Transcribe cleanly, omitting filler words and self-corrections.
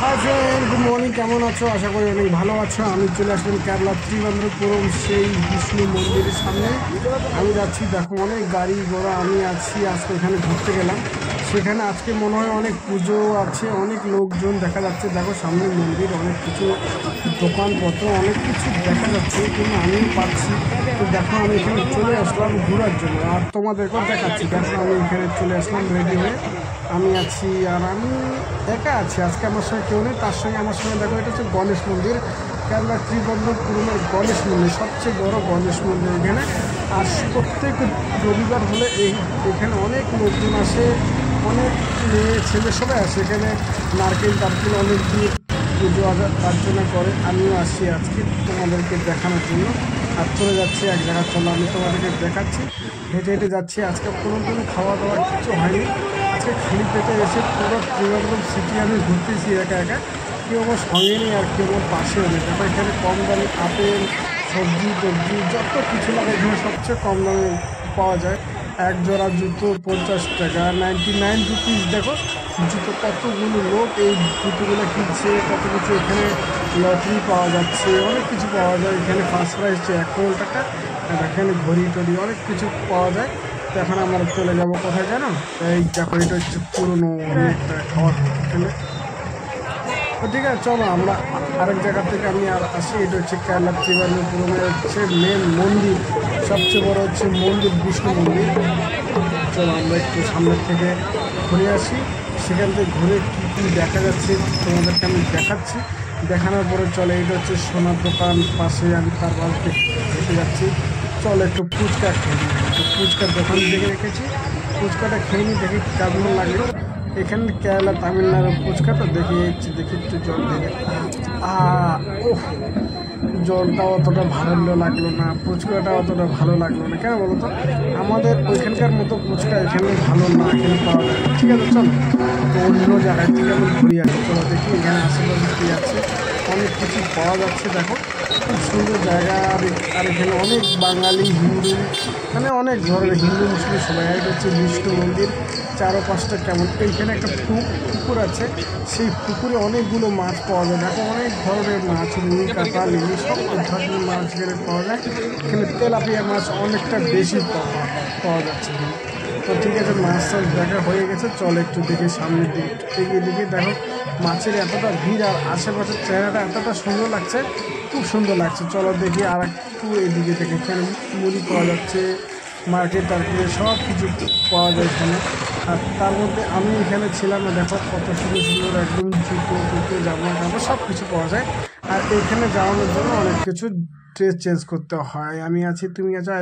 Hi friend, good morning. কেমন আছো? আশা করি অনেক ভালো আছো। আমি চলে আসলাম কেরালা ত্রিবেন্দ্রপুরম সেই বিষ্ণু মন্দিরের সামনে। আমি যাচ্ছি, দেখো অনেক গাড়ি ঘোড়া। আমি আছি আজকে এখানে ঘুরতে গেলাম। সেখানে আজকে মনে হয় অনেক পুজো আছে, অনেক লোকজন দেখা যাচ্ছে। দেখো সামনে মন্দির, অনেক কিছু দোকানপত্র, অনেক কিছু দেখা যাচ্ছে, কিন্তু আমিও পাচ্ছি। তো দেখো আমি এখানে চলে আসলাম ঘোরার জন্য, আর তোমাদেরকেও দেখাচ্ছি। দেখো আমি এখানে চলে আসলাম রেডি হয়ে। আমি আছি, আর আমি একা আছি আজকে, আমার সঙ্গে কেউ নেই। তার সঙ্গে আমার সঙ্গে দেখো, এটা হচ্ছে গণেশ মন্দির, কেরালা ত্রিবেন্দ্রপুরমের গণেশ মন্দির, সবচেয়ে বড় গণেশ মন্দির এখানে। আর প্রত্যেক রবিবার হলে এখানে অনেক লোকজন আসে, অনেক মেয়ে ছেলে সবাই আসে এখানে। নারকেল টারকেল অনেক দিয়ে পুজো অর্চনা করে। আমিও আসি আজকে তোমাদেরকে দেখানোর জন্য। আর চলে যাচ্ছি এক জায়গায়, চলো আমি তোমাদেরকে দেখাচ্ছি। হেঁটে হেঁটে যাচ্ছি। আজকে কোনো খাওয়া দাওয়া কিছু হয়নি। আজকে খালি পেটে এসে পুরো ত্রিবেন্দ্রম সিটি আমি ঘুরতেছি একা একা। কেউ আমার সঙ্গে নেই আর কেউ আমার পাশেও নেই। তারপর এখানে কম দামে আপেল, সবজি টবজি যত কিছু লাগে এখানে সবচেয়ে কম দামে পাওয়া যায়। এক জোড়া জুতো 50 টাকা, 99 রুপিস। দেখো জুতো, কতগুলো লোক এই জুতোগুলো কিনছে, কত কিছু। এখানে লটারি পাওয়া যাচ্ছে, অনেক কিছু পাওয়া যায় এখানে। ফার্স্ট প্রাইজ হচ্ছে 1 কোটি টাকা। আর এখানে ঘড়ি টড়ি অনেক কিছু পাওয়া যায়। তো এখন আমরা চলে যাব কোথায় জানো? এই দেখো, এটা হচ্ছে পুরনো অনেকটা খাওয়ার হোটেলে। তো ঠিক আছে, চলো আমরা আরেক জায়গা থেকে আমি আর আসি। এটা হচ্ছে কেরালা ত্রিবেন্দ্রপুরমের হচ্ছে মেন মন্দির, সবচেয়ে বড় হচ্ছে মন্দির, বিষ্ণু মন্দির। চলো আমরা একটু সামনের থেকে ঘুরে আসি। সেখান থেকে ঘুরে কী কী দেখা যাচ্ছে তোমাদেরকে আমি দেখাচ্ছি। দেখানোর পরে চলে, এটা হচ্ছে সোনার দোকান পাশে, আমি তার পাশে হেঁটে যাচ্ছি। চলো একটু ফুচকা খেয়ে নিই। একটু ফুচকার দোকান দেখে রেখেছি, ফুচকাটা খেয়ে নিই, দেখি কেমন লাগলো। এখানে কেরালা তামিলনাড়ুর ফুচকা তো দেখি একটু জল দেখে। ওহ, জলটা অতটা ভালো লাগলো না, ফুচকাটা অতটা ভালো লাগলো না। কেন বলো তো? আমাদের ওইখানকার মতো ফুচকা এখানে ভালো না, এখানে পাওয়া যায় না। ঠিক আছে, চলো তো অন্য জায়গায় থেকে আমি ঘুরে আসি। চলো দেখি এখানে আশেপাশে কী আছে। অনেক কিছু পাওয়া যাচ্ছে, দেখো খুব সুন্দর জায়গা। আর এখানে অনেক বাঙালি, হিন্দু, মানে অনেক ধরনের হিন্দু মুসলিম সবাই। এটা হচ্ছে বিষ্ণু মন্দির। 4-5টা কেমন, এইখানে একটা পুকুর আছে, সেই পুকুরে অনেকগুলো মাছ পাওয়া যায়। দেখো অনেক ধরনের মাছ, রুই, কাতলা, লিলি, সব ধরনের মাছ এখানে পাওয়া যায়। এখানে তেলাপিয়া মাছ অনেকটা বেশি পাওয়া যাচ্ছে এখানে। তো ঠিক আছে, মাছ টাছ দেখা হয়ে গেছে। চলো একটু দেখি সামনের দিকে, একটু এগিয়ে দিকে। দেখো মাছের এতটা ভিড়, আর আশেপাশের চেহারাটা এতটা সুন্দর লাগছে, খুব সুন্দর লাগছে। চলো দেখি আর একটু এদিকে দেখে। এখানে মুড়ি পাওয়া যাচ্ছে, মার্কেট টার্কেটে সব কিছু পাওয়া যায় এখানে। আর তার মধ্যে আমি এখানে ছিলাম না, দেখো কত সুন্দর সুন্দর একদম জুতো জামা কাপড় সব কিছু পাওয়া যায়। আর এখানে যাওয়ানোর জন্য অনেক কিছু ড্রেস চেঞ্জ করতে হয়। আমি আছি, তুমি আছো।